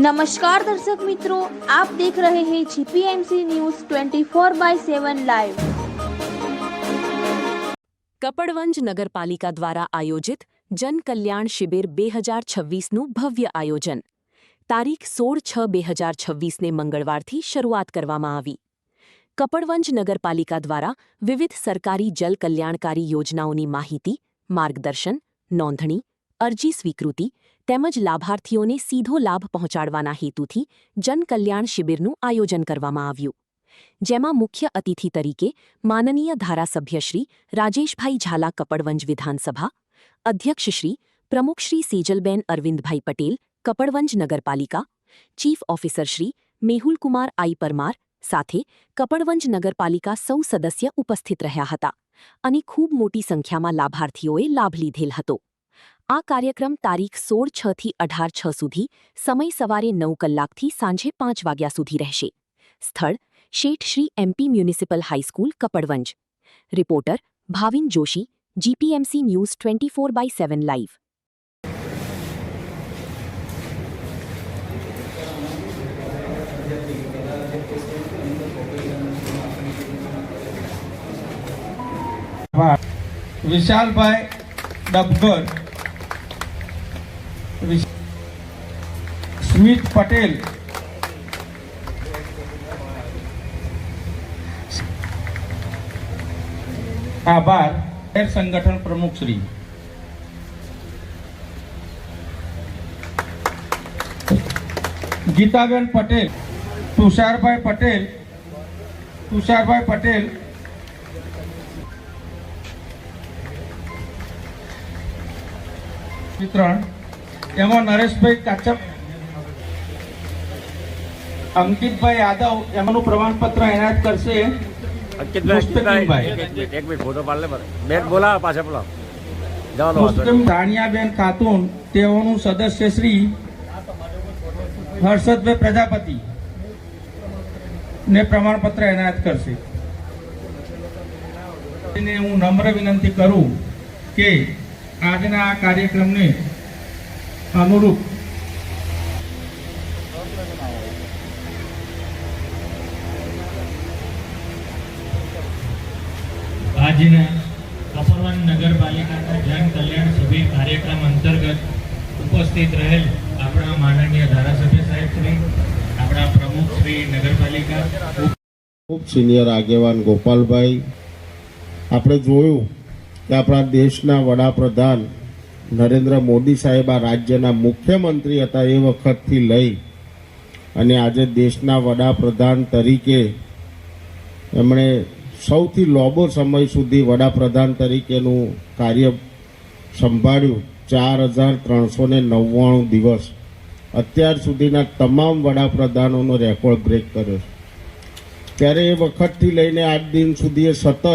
नमस्कार दर्शक मित्रों, आप देख रहे हैं जीपीएमसी न्यूज 24/7 लाइव। કપડવંજ નગરપાલિકા દ્વારા આયોજિત જન કલ્યાણ શિબિર 2026નું ભવ્ય આયોજન તારીખ 16/6/2026ને મંગળવારથી શરૂઆત કરવામાં આવી। કપડવંજ નગરપાલિકા દ્વારા વિવિધ સરકારી જલ કલ્યાણકારી યોજનાઓની માહિતી, માર્ગદર્શન, નોંધણી, અરજી સ્વીકૃતિ તેમજ લાભાર્થીઓને સીધો લાભ પહોંચાડવાના હેતુથી જન કલ્યાણ શિબિરનું આયોજન કરવામાં આવ્યું, જેમાં મુખ્ય અતિથિ તરીકે માનનીય ધારાસભ્ય શ્રી રાજેશભાઈ ઝાલા કપડવંજ વિધાનસભા, અધ્યક્ષ શ્રી પ્રમુખ શ્રી સેજલબેન અરવિંદભાઈ પટેલ કપડવંજ નગરપાલિકા, ચીફ ઓફિસર શ્રી મેહુલકુમાર આઈ પરમાર સાથે કપડવંજ નગરપાલિકા સૌ સદસ્ય ઉપસ્થિત રહ્યા હતા અને ખૂબ મોટી સંખ્યામાં લાભાર્થીઓએ લાભ લીધેલ હતો। આ કાર્યક્રમ તારીખ 16/6 થી 18/6 સુધી સમય સવારે 9 કલાકથી સાંજે 5 વાગ્યા સુધી રહેશે। સ્થળ Sheth Shri MP municipal high school Kapadvanj. Reporter Bhavin Joshi, GPMC news 24/7 live. Vishalbhai Dabgar, સ્મિત પટેલ, આભાર। સંગઠન પ્રમુખ શ્રી ગીતાબેન પટેલ, તુષારભાઈ પટેલ, વિતરણ એમાં નરેશભાઈ કાચપ, અંકિતભાઈ યાદવ એમનું પ્રમાણપત્ર એનાયત કરશે। દાનિયાબેન ખાતુન તેઓનું સદસ્ય શ્રી હર્ષદભાઈ પ્રજાપતિ ને પ્રમાણપત્ર એનાયત કરશે। હું નમ્ર વિનંતી કરું કે આજના આ કાર્યક્રમને અનુરૂપ આજના કપડવંજ નગરપાલિકાના જન કલ્યાણ શિબિર કાર્યક્રમ અંતર્ગત ઉપસ્થિત રહેલ આપણા માનનીય ધારાસભ્ય સાહેબ શ્રી, આપણા પ્રમુખ શ્રી નગરપાલિકા, ખૂબ સિનિયર આગેવાન ગોપાલભાઈ, આપણે જોયું કે આપણા દેશના વડાપ્રધાન નરેન્દ્ર મોદી સાહેબ આ રાજ્યના મુખ્યમંત્રી હતા એ વખતથી લઈ અને આજે દેશના વડાપ્રધાન તરીકે એમણે સૌથી લાંબો સમય સુધી વડાપ્રધાન તરીકેનું કાર્ય સંભાળ્યું। 4399 દિવસ અત્યાર સુધીના તમામ વડાપ્રધાનોનો રેકોર્ડ બ્રેક કર્યો છે। ત્યારે એ વખતથી લઈને આજ દિન સુધી એ સતત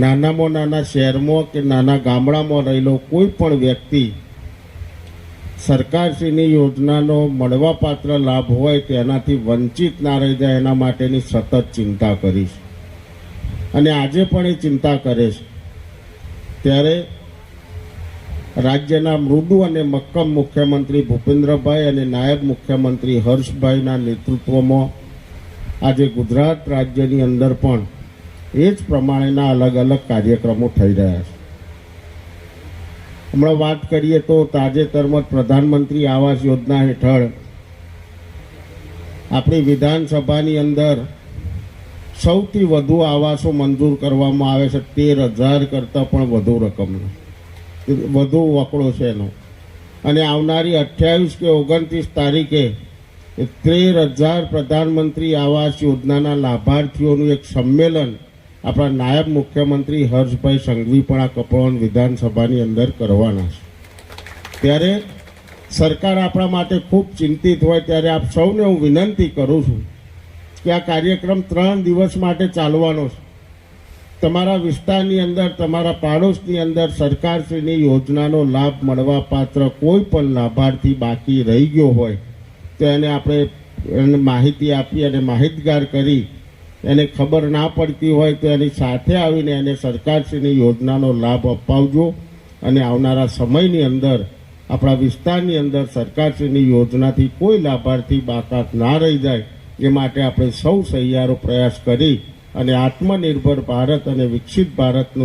નાનામાં નાના શહેરમાં કે નાના ગામડામાં રહેલો કોઈ પણ વ્યક્તિ સરકારશ્રીની યોજનાનો મળવાપાત્ર લાભ હોય તેનાથી વંચિત ના રહી જાય એના માટેની સતત ચિંતા કરી છે અને આજે પણ એ ચિંતા કરે છે। ત્યારે રાજ્યના મૃદુ અને મક્કમ મુખ્યમંત્રી ભૂપેન્દ્રભાઈ અને નાયબ મુખ્યમંત્રી હર્ષભાઈના નેતૃત્વમાં આજે ગુજરાત રાજ્યની અંદર પણ એ જ પ્રમાણેના અલગ અલગ કાર્યક્રમો થઈ રહ્યા છે। હમણાં વાત કરીએ તો તાજેતરમાં પ્રધાનમંત્રી આવાસ યોજના હેઠળ આપણી વિધાનસભાની અંદર સૌથી વધુ આવાસો મંજૂર કરવામાં આવે છે। 13,000 કરતાં પણ વધુ રકમનો વધુ વકડો છે એનો, અને આવનારી 28 કે 29 તારીખે 13,000 પ્રધાનમંત્રી આવાસ યોજનાના લાભાર્થીઓનું એક સંમેલન આપણા નાયબ મુખ્યમંત્રી હર્ષભાઈ સંઘવી પણ આ કપડવંજ વિધાનસભાની અંદર કરવાના છે। ત્યારે સરકાર આપણા માટે ખૂબ ચિંતિત હોય ત્યારે આપ સૌને હું વિનંતી કરું છું કે આ કાર્યક્રમ 3 દિવસ માટે ચાલવાનો છે। તમારા વિસ્તારની અંદર, તમારા પાડોશની અંદર સરકારશ્રીની યોજનાનો લાભ મળવા પાત્ર કોઈ પણ લાભાર્થી બાકી રહી ગયો હોય તો એને આપણે એને માહિતી આપી અને માહિતગાર કરી એને ખબર ના પડતી હોય તો એની સાથે આવીને એને સરકારશ્રીની યોજનાનો લાભ અપાવજો અને આવનારા સમયની અંદર આપણા વિસ્તારની અંદર સરકારશ્રીની યોજનાથી કોઈ લાભાર્થી બાકાત ના રહી જાય એ માટે આપણે સૌ સહિયારો પ્રયાસ કરી અને આત્મનિર્ભર ભારત અને વિકસિત ભારતનું